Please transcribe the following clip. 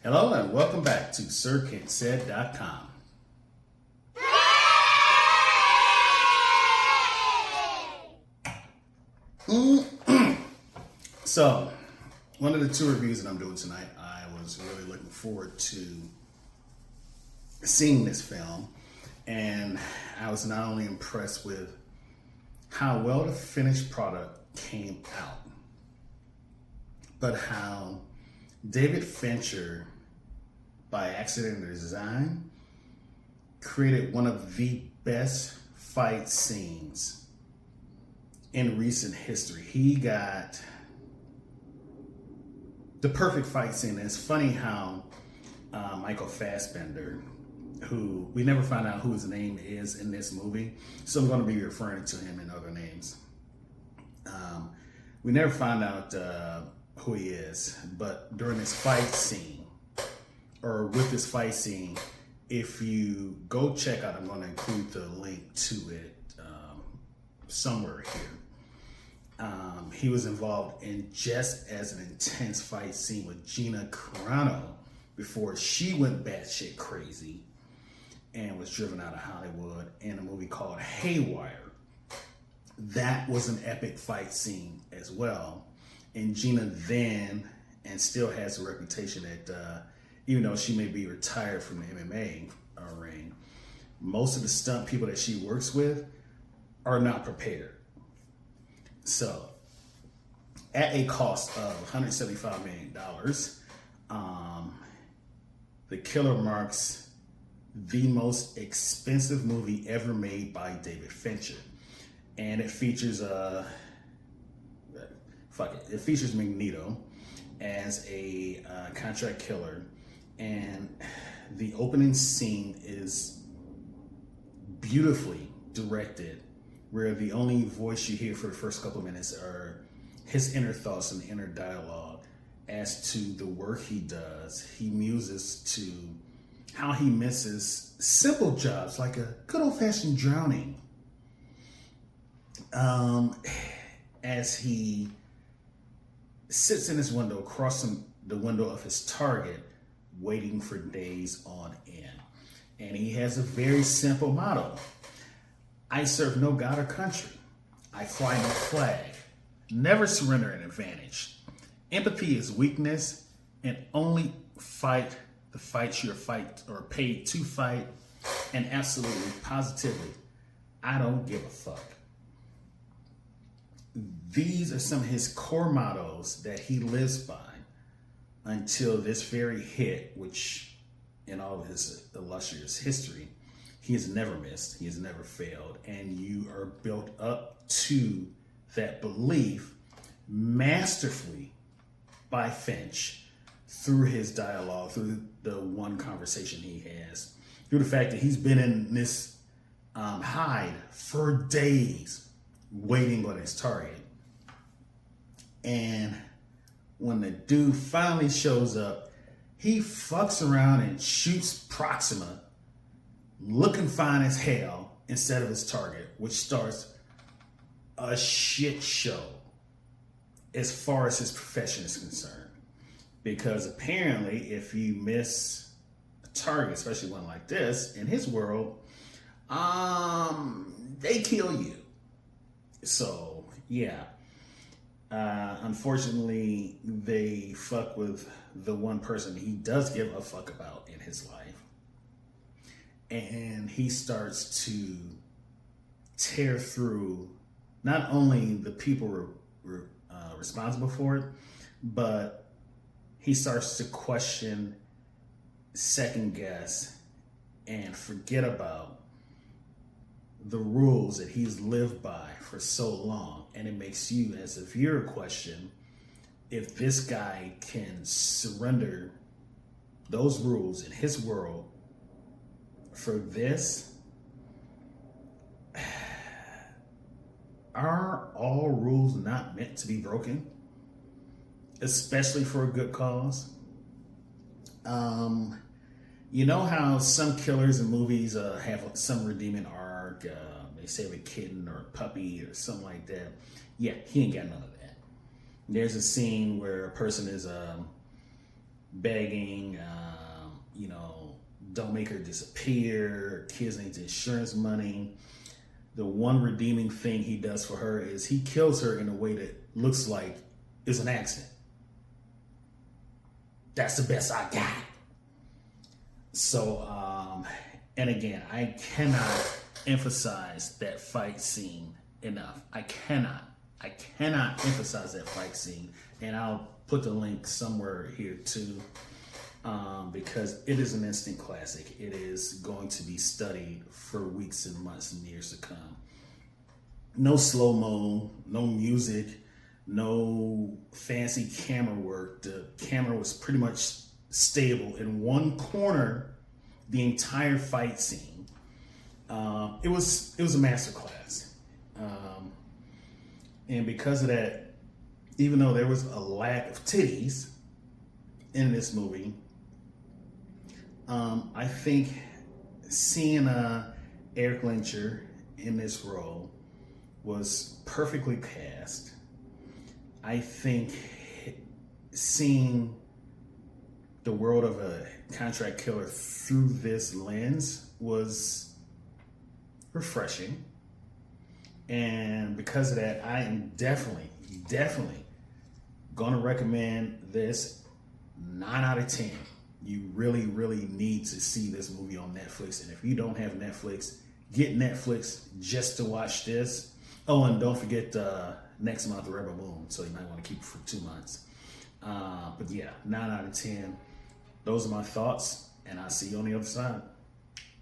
Hello and welcome back to SirKentSaid.com. So, one of the two reviews that I'm doing tonight, I was really looking forward to seeing this film, and I was not only impressed with how well the finished product came out, but how David Fincher, by accident or design, created one of the best fight scenes in recent history. He got the perfect fight scene. And it's funny how Michael Fassbender, who we never found out who his name is in this movie, so I'm going to be referring to him in other names. We never found out who he is, but during this fight scene, or with this fight scene, if you go check out, I'm going to include the link to it somewhere here. He was involved in just as an intense fight scene with Gina Carano before she went batshit crazy and was driven out of Hollywood in a movie called Haywire. That was an epic fight scene as well. And Gina then, and still has a reputation that even though she may be retired from the MMA ring, most of the stunt people that she works with are not prepared. So, at a cost of $175 million, The Killer marks the most expensive movie ever made by David Fincher. And it features it features Magneto as a contract killer, and the opening scene is beautifully directed, where the only voice you hear for the first couple of minutes are his inner thoughts and inner dialogue as to the work he does. He muses to how he misses simple jobs like a good old-fashioned drowning, as he sits in his window, crossing the window of his target, waiting for days on end. And he has a very simple motto: I serve no God or country. I fly no flag. Never surrender an advantage. Empathy is weakness, and only fight the fights you're paid to fight. And absolutely, positively, I don't give a fuck. These are some of his core mottos that he lives by until this very hit, which in all of his illustrious history, he has never missed, he has never failed, and you are built up to that belief masterfully by Finch through his dialogue, through the one conversation he has, through the fact that he's been in this hide for days waiting on his target. And when the dude finally shows up, he fucks around and shoots Proxima, looking fine as hell, instead of his target, which starts a shit show as far as his profession is concerned. Because apparently, if you miss a target, especially one like this, in his world, they kill you. So, yeah. Unfortunately, they fuck with the one person he does give a fuck about in his life. And he starts to tear through not only the people responsible for it, but he starts to question, second guess, and forget about the rules that he's lived by for so long. And it makes you, as a viewer, question if this guy can surrender those rules in his world for this. Are all rules not meant to be broken? Especially for a good cause? You know how some killers in movies have some redeeming arc, they save a kitten or a puppy or something like that? Yeah, he ain't got none of that. There's a scene where a person is begging, don't make her disappear. Kids need insurance money. The one redeeming thing he does for her is he kills her in a way that looks like it's an accident. That's the best I got. So, and again, I cannot emphasize that fight scene enough. I cannot emphasize that fight scene. And I'll put the link somewhere here too, because it is an instant classic. It is going to be studied for weeks and months and years to come. No slow-mo, no music, no fancy camera work. The camera was pretty much stable in one corner the entire fight scene. It was a masterclass. And because of that, even though there was a lack of titties in this movie, I think seeing Eric Lyncher in this role was perfectly cast. I think seeing the world of a contract killer through this lens was refreshing. And because of that, I am definitely gonna recommend this 9 out of 10. You really need to see this movie on Netflix. And if you don't have Netflix, get Netflix just to watch this. Oh, and don't forget next month, Rebel Moon. So you might want to keep it for 2 months. But yeah, 9 out of 10. Those are my thoughts, and I'll see you on the other side.